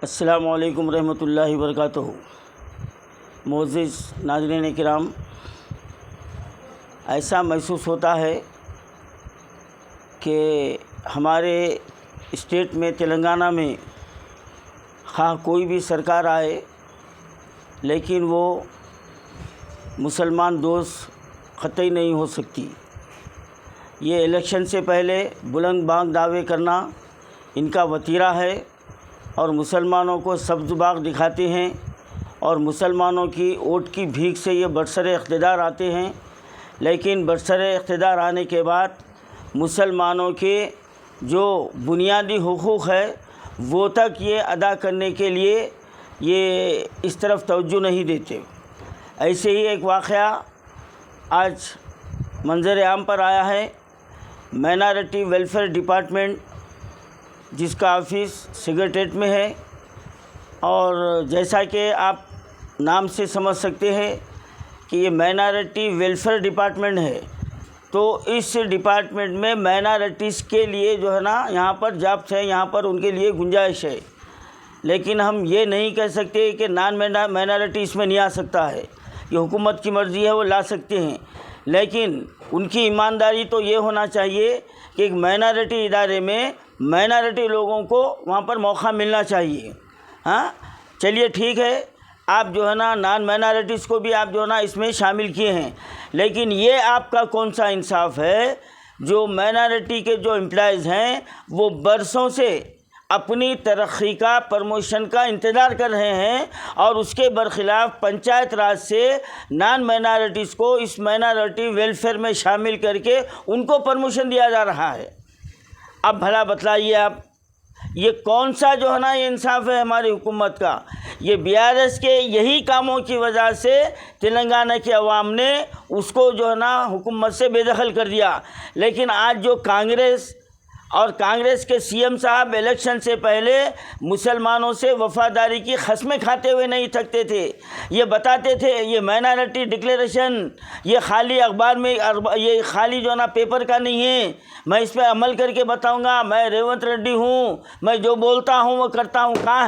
السلام علیکم ورحمۃ اللہ وبرکاتہ۔ معزز ناظرین کرام، ایسا محسوس ہوتا ہے کہ ہمارے اسٹیٹ میں تلنگانہ میں خواہ کوئی بھی سرکار آئے لیکن وہ مسلمان دوست قطعی نہیں ہو سکتی۔ یہ الیکشن سے پہلے بلند بانگ دعوے کرنا ان کا وتیرہ ہے اور مسلمانوں کو سبز باغ دکھاتے ہیں اور مسلمانوں کی ووٹ کی بھیک سے یہ برسر اقتدار آتے ہیں، لیکن برسر اقتدار آنے کے بعد مسلمانوں کے جو بنیادی حقوق ہے وہ تک یہ ادا کرنے کے لیے یہ اس طرف توجہ نہیں دیتے۔ ایسے ہی ایک واقعہ آج منظر عام پر آیا ہے۔ مائنارٹی ویلفیئر ڈپارٹمنٹ جس کا آفس سیکریٹریٹ میں ہے، اور جیسا کہ آپ نام سے سمجھ سکتے ہیں کہ یہ مائنارٹی ویلفیئر ڈپارٹمنٹ ہے، تو اس ڈپارٹمنٹ میں مائنارٹیز کے لیے جو ہے نا یہاں پر جابس ہے، یہاں پر ان کے لیے گنجائش ہے، لیکن ہم یہ نہیں کہہ سکتے کہ نان مائنارٹی اس میں نہیں آ سکتا ہے۔ یہ حکومت کی مرضی ہے، وہ لا سکتے ہیں، لیکن ان کی ایمانداری تو یہ ہونا چاہیے کہ ایک مائنارٹی ادارے میں مائنارٹی لوگوں کو وہاں پر موقع ملنا چاہیے۔ ہاں چلیے ٹھیک ہے، آپ جو ہے نا نان مائنارٹیز کو بھی آپ جو ہے نا اس میں شامل کیے ہیں، لیکن یہ آپ کا کون سا انصاف ہے؟ جو مائنارٹی کے جو امپلائیز ہیں وہ برسوں سے اپنی ترقی کا، پروموشن کا انتظار کر رہے ہیں، اور اس کے برخلاف پنچایت راج سے نان مائنارٹیز کو اس مائنارٹی ویلفیئر میں شامل کر کے ان کو پرموشن دیا جا رہا ہے۔ اب بھلا بتلائیے آپ، یہ کون سا جو ہے نا یہ انصاف ہے ہماری حکومت کا؟ یہ BRS کے یہی کاموں کی وجہ سے تلنگانہ کے عوام نے اس کو جو ہے نا حکومت سے بے دخل کر دیا، لیکن آج جو کانگریس کے CM صاحب الیکشن سے پہلے مسلمانوں سے وفاداری کی قسمیں کھاتے ہوئے نہیں تھکتے تھے۔ یہ بتاتے تھے یہ مائنارٹی ڈکلیریشن یہ خالی اخبار میں، یہ خالی جو ہے نا پیپر کا نہیں ہے، میں اس پہ عمل کر کے بتاؤں گا، میں ریونت ریڈی ہوں، میں جو بولتا ہوں وہ کرتا ہوں۔ کہاں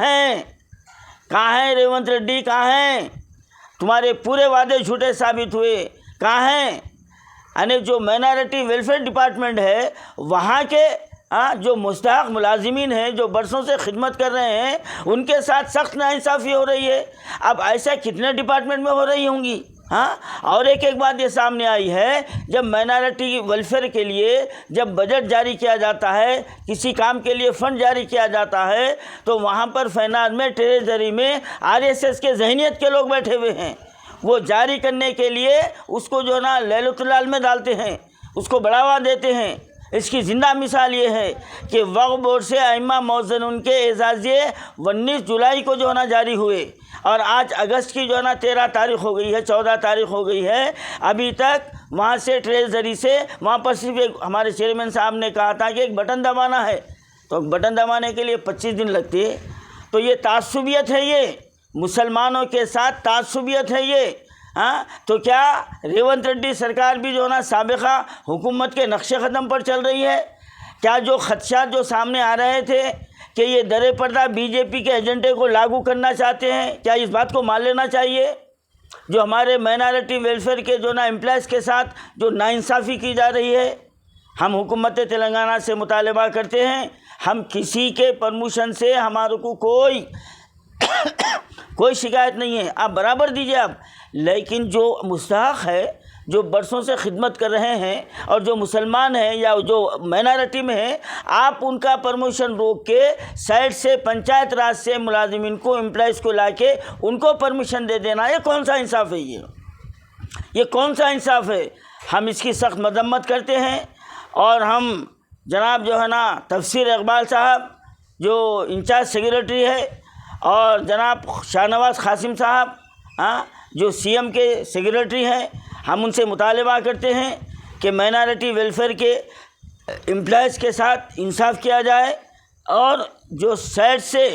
ہیں ریونت ریڈی؟ کہاں ہیں؟ تمہارے پورے وعدے جھوٹے ثابت ہوئے، کہاں ہیں؟ یعنی جو مائنارٹی ویلفیئر ڈپارٹمنٹ ہے وہاں کے جو مستحق ملازمین ہیں جو برسوں سے خدمت کر رہے ہیں ان کے ساتھ سخت ناانصافی ہو رہی ہے۔ اب ایسا کتنے ڈپارٹمنٹ میں ہو رہی ہوں گی؟ اور ایک بات یہ سامنے آئی ہے، جب مائنارٹی ویلفیئر کے لیے جب بجٹ جاری کیا جاتا ہے، کسی کام کے لیے فنڈ جاری کیا جاتا ہے، تو وہاں پر فائنانس میں، ٹریجری میں RSS کے ذہنیت کے لوگ بیٹھے ہوئے ہیں۔ وہ جاری کرنے کے لیے اس کو جو ہے نا لیل و تلال میں ڈالتے ہیں، اس کو بڑھاوا دیتے ہیں۔ اس کی زندہ مثال یہ ہے کہ وقف بورڈ سے ائمہ معززین کے اعزازیے 19 جولائی کو جو ہے نا جاری ہوئے، اور آج اگست کی جو ہے نا 13 تاریخ ہو گئی ہے، 14 تاریخ ہو گئی ہے، ابھی تک وہاں سے ٹریجری سے وہاں پر صرف ایک ہمارے چیئرمین صاحب نے کہا تھا کہ ایک بٹن دبانا ہے، تو بٹن دبانے کے لیے 25 دن لگتے ہیں۔ تو یہ تعصبیت ہے، یہ مسلمانوں کے ساتھ تعصبیت ہے یہ۔ تو کیا ریونت ریڈی سرکار بھی جو ہے نا سابقہ حکومت کے نقش قدم پر چل رہی ہے؟ کیا جو خدشات جو سامنے آ رہے تھے کہ یہ درِ پردہ BJP کے ایجنڈے کو لاگو کرنا چاہتے ہیں، کیا اس بات کو مان لینا چاہیے؟ جو ہمارے مائنارٹی ویلفیئر کے جو نا امپلائیز کے ساتھ جو ناانصافی کی جا رہی ہے، ہم حکومت تلنگانہ سے مطالبہ کرتے ہیں، ہم کسی کے پرموشن سے ہمارے کو کوئی شکایت نہیں ہے، آپ برابر دیجیے آپ، لیکن جو مستحق ہے، جو برسوں سے خدمت کر رہے ہیں اور جو مسلمان ہیں یا جو مائنارٹی میں ہیں، آپ ان کا پرموشن روک کے سائڈ سے پنچایت راج سے ملازمین کو، امپلائیز کو لا کے ان کو پرمیشن دے دینا، یہ کون سا انصاف ہے؟ یہ کون سا انصاف ہے؟ ہم اس کی سخت مذمت کرتے ہیں، اور ہم جناب جو ہے نا تفسیر اقبال صاحب جو انچارج سیکریٹری ہے، اور جناب شاہنواز قاسم صاحب جو CM کے سیکریٹری ہیں، ہم ان سے مطالبہ کرتے ہیں کہ مائنارٹی ویلفیئر کے امپلائیز کے ساتھ انصاف کیا جائے، اور جو سائڈ سے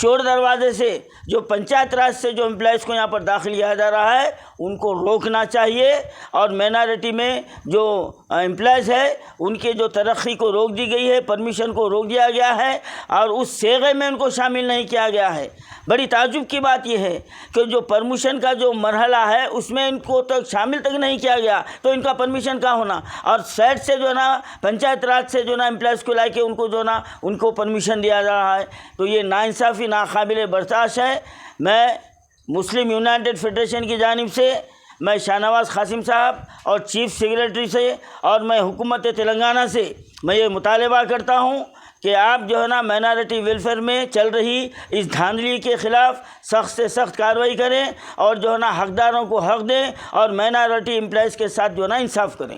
چور دروازے سے جو پنچایت راج سے جو امپلائیز کو یہاں پر داخل کیا جا رہا ہے ان کو روکنا چاہیے، اور مائنارٹی میں جو امپلائز ہے ان کے جو ترقی کو روک دی گئی ہے، پرمیشن کو روک دیا گیا ہے، اور اس صیغے میں ان کو شامل نہیں کیا گیا ہے۔ بڑی تعجب کی بات یہ ہے کہ جو پرمیشن کا جو مرحلہ ہے اس میں ان کو تک شامل تک نہیں کیا گیا، تو ان کا پرمیشن کا ہونا، اور سیٹ سے جو ہے نا پنچایت راج سے جو ہے نا امپلائز کو لا کے ان کو جو ہے نا ان کو پرمیشن دیا جا رہا ہے، تو یہ ناانصافی ناقابل برداشت ہے۔ میں مسلم یونائٹڈ فیڈریشن کی جانب سے میں شاہ نواز قاسم صاحب اور چیف سیکریٹری سے اور میں حکومت تلنگانہ سے میں یہ مطالبہ کرتا ہوں کہ آپ جو ہے نا مائنارٹی ویلفیئر میں چل رہی اس دھاندلی کے خلاف سخت سے سخت کارروائی کریں، اور جو ہے نا حقداروں کو حق دیں، اور مائنارٹی امپلائز کے ساتھ جو ہے نا انصاف کریں۔